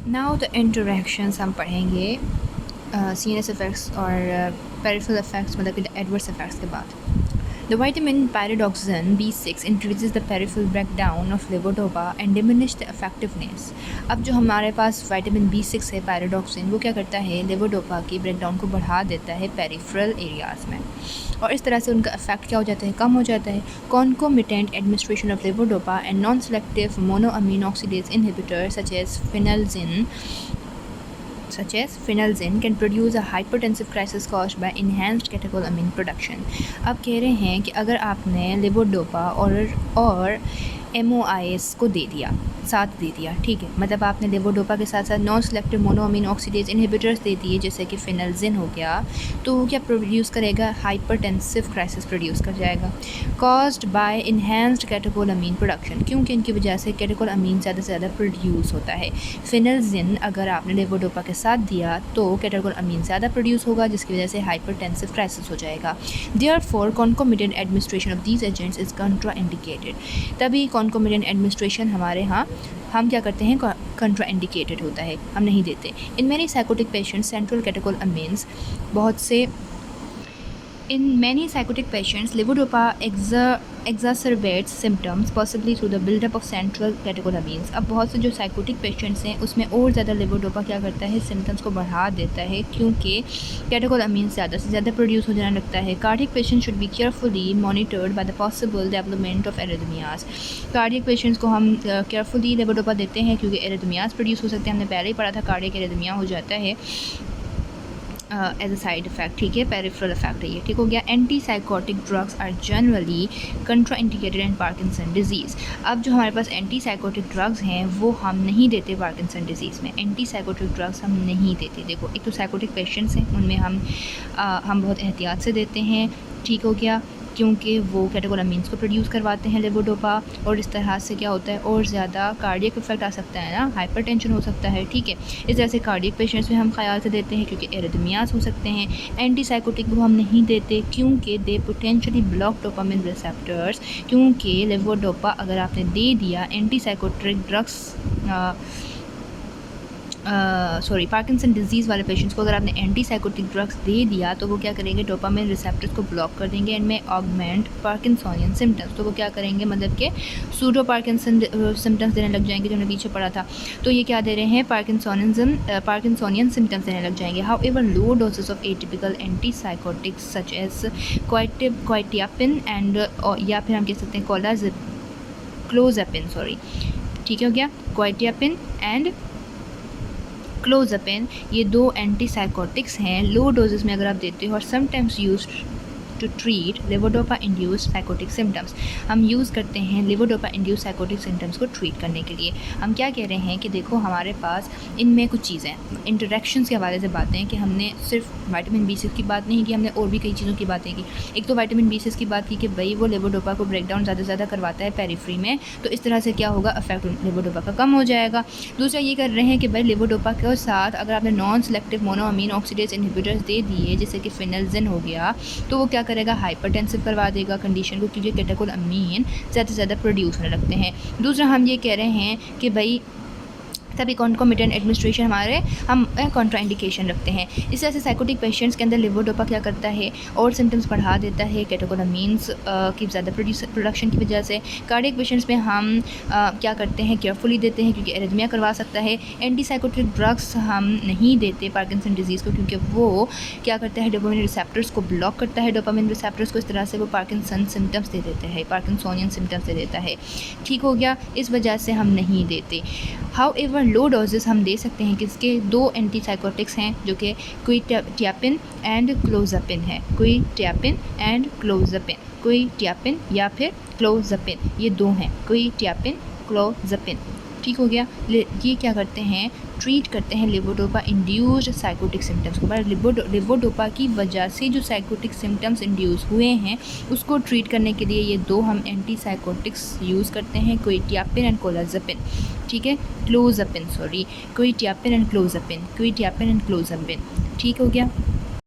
Now the interactions हम पढ़ेंगे CNS effects और पेरिफेरल इफ़ेक्ट्स मतलब कि एडवर्स इफ़ेक्ट्स के बाद। The vitamin pyridoxine B6 increases the peripheral breakdown of levodopa and diminish the effectiveness। अब जो हमारे पास विटामिन B6 है pyridoxine, वो क्या करता है, लेवोडोपा की ब्रेकडाउन को बढ़ा देता है पेरिफेरल एरियाज़ में, और इस तरह से उनका इफेक्ट क्या हो जाता है, कम हो जाता है। Concomitant administration of levodopa and non selective monoamine oxidase inhibitor such as phenelzine can produce a hypertensive crisis caused by enhanced catecholamine production। अब कह रहे हैं कि अगर आपने लेवोडोपा और MOIs को दे दिया, साथ दे दिया, ठीक है, मतलब आपने लेवोडोपा के साथ साथ non selective monoamine oxidase inhibitors दे दिए जैसे कि फिनल्जिन हो गया, तो वो क्या प्रोड्यूस करेगा, हाइपरटेंसिव क्राइसिस प्रोड्यूस कर जाएगा कॉज्ड बाय इन्हेंस्ड कैटेकोलामीन प्रोडक्शन, क्योंकि इनकी वजह से कैटेकोलामीन ज़्यादा से ज़्यादा प्रोड्यूस होता है। फिनल्जिन अगर आपने लेवोडोपा के साथ दिया तो कैटेकोलामीन ज़्यादा प्रोड्यूस होगा जिसकी वजह से हाइपरटेंसिव क्राइसिस हो जाएगा। Therefore concomitant administration of these agents is contraindicated. तभी कॉन्कोमिटेंट एडमिनिस्ट्रेशन हमारे यहाँ हम क्या करते हैं, कंट्राइंडिकेटेड होता है, हम नहीं देते। In many psychotic patients central catecholamines In many psychotic patients, levodopa exacerbates symptoms, possibly through the buildup of central catecholamines। अब बहुत से जो साइकोटिक पेशेंट्स हैं उसमें और ज़्यादा लेवोडोपा क्या करता है, सिम्टम्स को बढ़ा देता है क्योंकि कैटेकोलामीन्स ज़्यादा से ज़्यादा प्रोड्यूस हो जाने लगता है। Cardiac patient should be carefully monitored by the possible development of arrhythmias. Cardiac patients को हम केयरफुली लेवोडोपा देते हैं क्योंकि एरिथमियाज प्रोड्यूस हो सकते हैं। हमने पहले ही पढ़ा था कार्डियक एरिथमिया हो जाता है एज अ साइड इफ़ेक्ट, ठीक है, पेरिफेरल इफेक्ट है ये, ठीक हो गया। Anti psychotic drugs are generally contraindicated in Parkinson disease. अब जो हमारे पास एंटी साइकोटिक ड्रग्स हैं वो हम नहीं देते पार्किंसन डिजीज़ में, एंटी साइकोटिक ड्रग्स हम नहीं देते। देखो, एक तो साइकोटिक पेशेंट्स हैं उनमें हम बहुत एहतियात से देते हैं, ठीक हो गया, क्योंकि वो कैटेकोलामीन्स को प्रोड्यूस करवाते हैं लेवोडोपा, और इस तरह से क्या होता है और ज़्यादा कार्डियक इफेक्ट आ सकता है ना, हाइपरटेंशन हो सकता है, ठीक है। इस तरह से कार्डियक पेशेंट्स में हम ख्याल से देते हैं क्योंकि एरिथमियाज हो सकते हैं। एंटी साइकोटिक वो हम नहीं देते क्योंकि दे पोटेंशियली ब्लॉक डोपामिन रिसेप्टर्स, क्योंकि लेवोडोपा अगर आपने दे दिया एंटी साइकोट्रिक ड्रग्स पार्किंसन डिजीज़ वाले पेशेंट्स को अगर आपने एंटी साइकोटिक ड्रग्स दे दिया तो वो क्या करेंगे, डोपामिन रिसेप्टर्स को ब्लॉक कर देंगे एंड में ऑगमेंट पार्किंसोनियन सिम्टम्स। तो वो क्या करेंगे, मतलब कि सूडो पार्किंसन सिम्टम्स देने लग जाएंगे, जो हमने पीछे पढ़ा था। तो ये क्या दे रहे हैं, पार्किंसोनियन सिम्टम्स देने लग जाएंगे। However low doses of atypical antipsychotics such as quetiapine and या फिर हम कह सकते हैं क्लोजापिन, ठीक हो गया, क्वाइटियापिन एंड क्लोजापिन, ये दो एंटी साइकोटिक्स हैं। लो डोजेस में अगर आप देते हो और sometimes use to treat levodopa induce psychotic symptoms, हम यूज़ करते हैं लेवोडोपा इंड्यूस साइकोटिक सिम्टम्स को ट्रीट करने के लिए। हम क्या कह रहे हैं कि देखो हमारे पास इनमें कुछ चीज़ें इंटरेक्शंस के हवाले से बातें हैं कि हमने सिर्फ विटामिन B6 की बात नहीं की, हमने और भी कई चीज़ों की बातें की। एक तो विटामिन B6 की बात की कि भाई वो लेवोडोपा को ब्रेकडाउन ज़्यादा से ज़्यादा करवाता है पेरिफ्री में, तो इस तरह से क्या होगा, इफेक्ट लेवोडोपा का कम हो जाएगा। दूसरा ये कर रहे हैं कि भाई लेवोडोपा के साथ अगर आपने non selective monoamine oxidase inhibitors दे दिए जैसे कि फिनल्जिन हो गया, तो वो क्या करेगा, हाइपरटेंसिव करवा देगा कंडीशन को, क्योंकि कैटेकोलामीन ज़्यादा से ज़्यादा प्रोड्यूस होने लगते हैं। दूसरा हम ये कह रहे हैं कि भाई तभी कॉन्कोमिटेंट एडमिनिस्ट्रेशन हम कॉन्ट्राइंडिकेशन रखते हैं। इस तरह से साइकोटिक पेशेंट्स के अंदर लेवोडोपा क्या करता है और सिम्टम्स बढ़ा देता है कैटेकोलामीन्स की ज़्यादा प्रोडक्शन की वजह से। कार्डियक पेशेंट्स में हम क्या करते हैं, केयरफुली देते हैं क्योंकि एरिथमिया करवा सकता है। एंटी साइकोटिक ड्रग्स हम नहीं देते पार्किंसन डिजीज़ को क्योंकि वो क्या करता है, डोपामिन रिसेप्टर्स को ब्लॉक करता है, डोपामिन रिसेप्टर्स को, इस तरह से वो पार्किंसन सिम्टम्स दे देते हैं, पार्किंसोनियन सिम्टम्स दे देता है, ठीक हो गया, इस वजह से हम नहीं देते। हाउ एवर लो डोजेस हम दे सकते हैं, किसके, दो एंटी साइकोटिक्स हैं जो कि क्विटियापिन एंड क्लोजापिन है, क्विटियापिन एंड क्लोजापिन, क्विटियापिन या फिर क्लोजापिन, ये दो हैं, क्विटियापिन क्लोजापिन, ठीक हो गया। ये क्या करते हैं, ट्रीट करते हैं लेवोडोपा इंड्यूस्ड साइकोटिक सिम्टम्स को। पर लेवोडोपा की वजह से जो साइकोटिक सिम्टम्स इंड्यूस हुए हैं उसको ट्रीट करने के लिए ये दो हम एंटी साइकोटिक्स यूज़ करते हैं, क्विटियापिन एंड क्लोजापिन, ठीक है, क्विटियापिन एंड क्लोजापिन, ठीक हो गया।